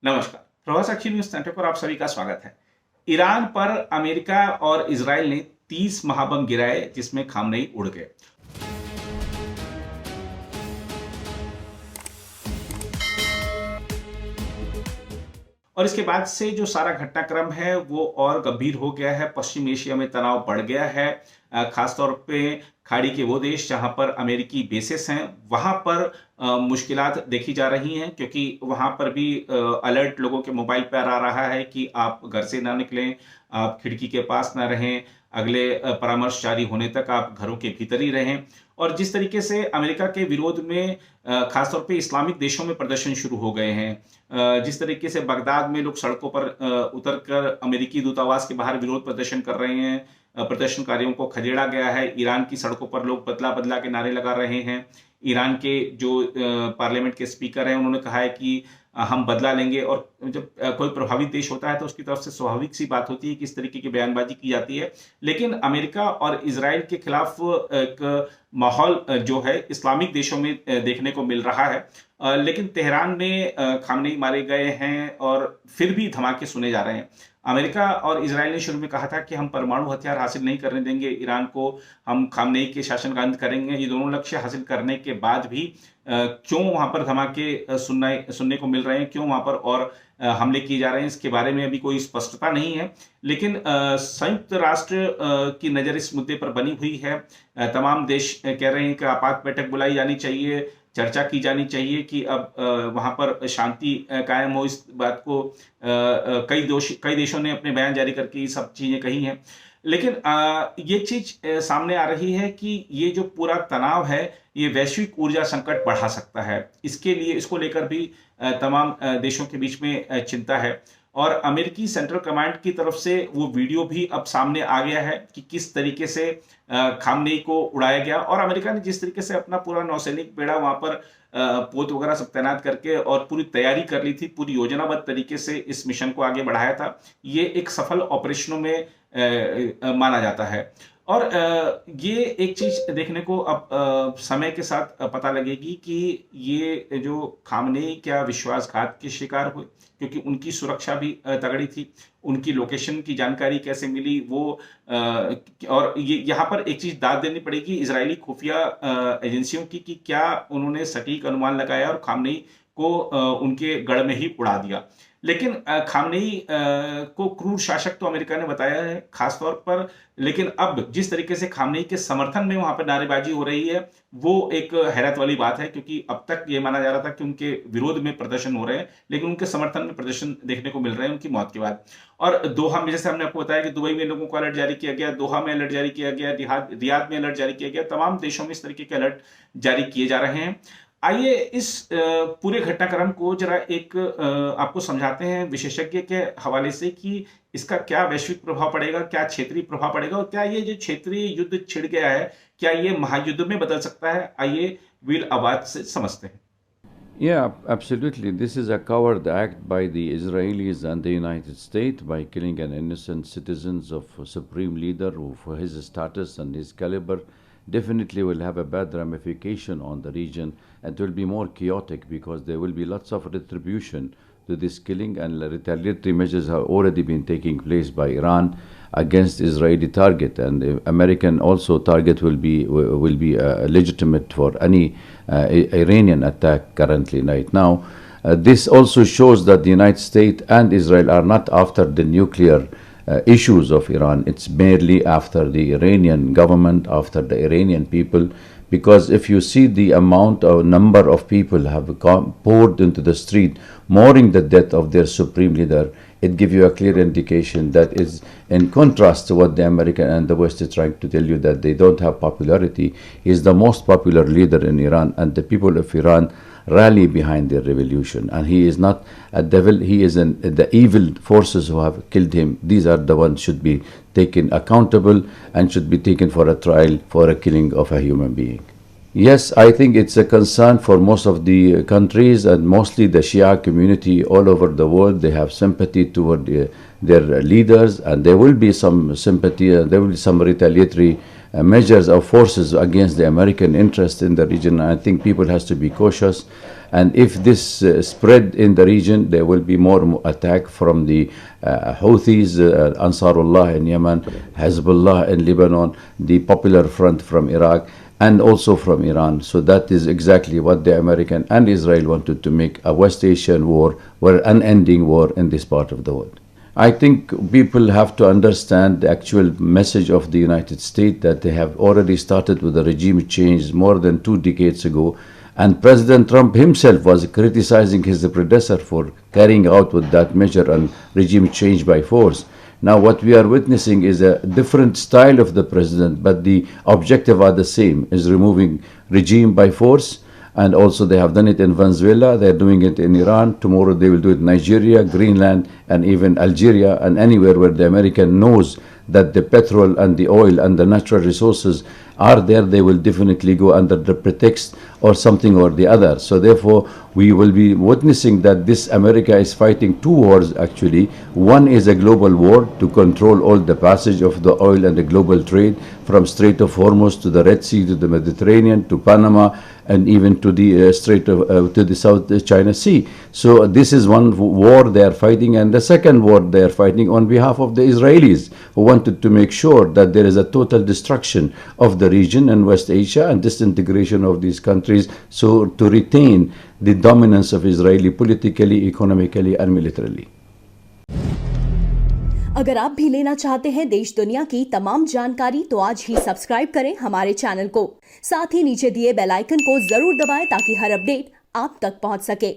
नमस्कार, Prabhasakshi news centre पर आप सभी का स्वागत है। ईरान पर अमेरिका और इजराइल ने 30 महाबम गिराए, जिसमें खामनेई उड़ गए। और इसके बाद से जो सारा घटनाक्रम है वो और गंभीर हो गया है। पश्चिम एशिया में तनाव बढ़ गया है। खासतौर पे खाड़ी के वो देश जहां पर अमेरिकी बेसिस हैं, वहां पर मुश्किलात देखी जा रही हैं, क्योंकि वहां पर भी अलर्ट लोगों के मोबाइल पर आ रहा है कि आप घर से ना निकलें, आप खिड़की के पास ना रहें, अगले परामर्श जारी होने तक आप घरों के भीतर ही रहें। और जिस तरीके से अमेरिका के विरोध में खासतौर पे इस्लामिक देशों में प्रदर्शन शुरू हो गए हैं, जिस तरीके से बगदाद में लोग सड़कों पर उतरकर अमेरिकी दूतावास के बाहर विरोध प्रदर्शन कर रहे हैं, प्रदर्शनकारियों को खदेड़ा गया है। ईरान की सड़कों पर लोग बदला बदला के नारे लगा रहे हैं। ईरान के जो पार्लियामेंट के स्पीकर हैं, उन्होंने कहा है कि हम बदला लेंगे। और जब कोई प्रभावित देश होता है तो उसकी तरफ से स्वाभाविक सी बात होती है कि इस तरीके की बयानबाजी की जाती है। लेकिन अमेरिका और इजराइल के खिलाफ एक माहौल जो है इस्लामिक देशों में देखने को मिल रहा है। लेकिन तेहरान में खामनेई मारे गए हैं और फिर भी धमाके सुने जा रहे हैं। अमेरिका और इजराइल ने शुरू में कहा था कि हम परमाणु हथियार हासिल नहीं करने देंगे ईरान को, हम खामनेई के शासन का अंत करेंगे। ये दोनों लक्ष्य हासिल करने के बाद भी क्यों वहां पर धमाके सुनने को मिल रहे हैं, क्यों वहां पर और हमले किए जा रहे हैं, इसके बारे में अभी कोई स्पष्टता नहीं है। लेकिन संयुक्त राष्ट्र की नज़र इस मुद्दे पर बनी हुई है। तमाम देश कह रहे हैं कि आपात बैठक बुलाई जानी चाहिए, चर्चा की जानी चाहिए कि अब वहां पर शांति कायम हो। इस बात को कई देशों ने अपने बयान जारी करके ये सब चीजें कही हैं। लेकिन ये चीज सामने आ रही है कि ये जो पूरा तनाव है ये वैश्विक ऊर्जा संकट बढ़ा सकता है। इसको लेकर भी तमाम देशों के बीच में चिंता है। और अमेरिकी सेंट्रल कमांड की तरफ से वो वीडियो भी अब सामने आ गया है कि किस तरीके से खामनेई को उड़ाया गया। और अमेरिका ने जिस तरीके से अपना पूरा नौसैनिक बेड़ा वहां पर पोत वगैरह सब तैनात करके और पूरी तैयारी कर ली थी, पूरी योजनाबद्ध तरीके से इस मिशन को आगे बढ़ाया था, ये एक सफल ऑपरेशनों में माना जाता है। और ये एक चीज देखने को अब समय के साथ पता लगेगी कि ये जो खामनेई क्या विश्वासघात के शिकार हुए, क्योंकि उनकी सुरक्षा भी तगड़ी थी, उनकी लोकेशन की जानकारी कैसे मिली वो और ये यहाँ पर एक चीज दाद देनी पड़ेगी इजरायली खुफिया एजेंसियों की कि क्या उन्होंने सटीक अनुमान लगाया और खामनेई को उनके गढ़ में ही उड़ा दिया। लेकिन खामनेई को क्रूर शासक तो अमेरिका ने बताया है खासतौर पर। लेकिन अब जिस तरीके से खामनेई के समर्थन में वहां पर नारेबाजी हो रही है वो एक हैरत वाली बात है, क्योंकि अब तक ये माना जा रहा था कि उनके विरोध में प्रदर्शन हो रहे हैं, लेकिन उनके समर्थन में प्रदर्शन देखने को मिल रहे हैं उनकी मौत के बाद। और दोहा में, जैसे हमने आपको बताया कि दुबई में लोगों को अलर्ट जारी किया गया, दोहा में अलर्ट जारी किया गया, रियाद में अलर्ट जारी किया गया, तमाम देशों में इस तरीके के अलर्ट जारी किए जा रहे हैं। आइए इस पूरे घटनाक्रम को जरा एक आपको समझाते हैं विशेषज्ञ के हवाले से कि इसका क्या वैश्विक प्रभाव पड़ेगा, क्या क्षेत्रीय प्रभाव पड़ेगा, और क्या ये जो क्षेत्रीय युद्ध छिड़ गया है क्या ये महायुद्ध में बदल सकता है। आइए वील अवाद से समझते हैं। Yeah, absolutely. This is a coward act by the Israelis and the United States by killing an innocent citizens of a supreme leader who, for his status and his caliber, definitely will have a bad ramification on the region, and will be more chaotic because there will be lots of retribution to this killing, and retaliatory measures have already been taking place by Iran against Israeli target, and the American also target will be legitimate for any Iranian attack currently right now. This also shows that the United States and Israel are not after the nuclear issues of Iran. It's merely after the Iranian government, after the Iranian people, because if you see the amount or number of people have poured into the street mourning the death of their supreme leader, it gives you a clear indication that is in contrast to what the American and the West is trying to tell you, that they don't have popularity. He is the most popular leader in Iran, and the people of Iran rally behind their revolution. And he is not a devil, he is the evil forces who have killed him. These are the ones should be taken accountable and should be taken for a trial for a killing of a human being. Yes, I think it's a concern for most of the countries, and mostly the Shia community all over the world. They have sympathy toward their leaders, and there will be some sympathy, and there will be some retaliatory measures or forces against the American interest in the region. I think people has to be cautious, And if this spread in the region, there will be more attack from the Houthis, Ansarullah in Yemen, Hezbollah in Lebanon, the Popular Front from Iraq, and also from Iran. So that is exactly what the American and Israel wanted to make a West Asian war, or an unending war in this part of the world. I think people have to understand the actual message of the United States, that they have already started with a regime change more than 2 decades ago. And President Trump himself was criticizing his predecessor for carrying out with that measure and regime change by force. Now what we are witnessing is a different style of the president, but the objective are the same, is removing regime by force. And also they have done it in Venezuela, they're doing it in Iran, tomorrow they will do it in Nigeria, Greenland, and even Algeria, and anywhere where the American knows that the petrol and the oil and the natural resources are there, they will definitely go under the pretext or something or the other. So therefore, we will be witnessing that this America is fighting 2 wars actually. One is a global war to control all the passage of the oil and the global trade from Strait of Hormuz to the Red Sea to the Mediterranean to Panama and even to the Strait of to the South China Sea. So this is one war they are fighting, and the second war they are fighting on behalf of the Israelis, who wanted to make sure that there is a total destruction of the region and West Asia and disintegration of these countries, so to retain the dominance of Israeli politically, economically and militarily. अगर आप भी लेना चाहते हैं देश दुनिया की तमाम जानकारी तो आज ही सब्सक्राइब करें हमारे चैनल को। साथ ही नीचे दिए बेल आइकन को जरूर दबाएं ताकि हर अपडेट आप तक पहुंच सके।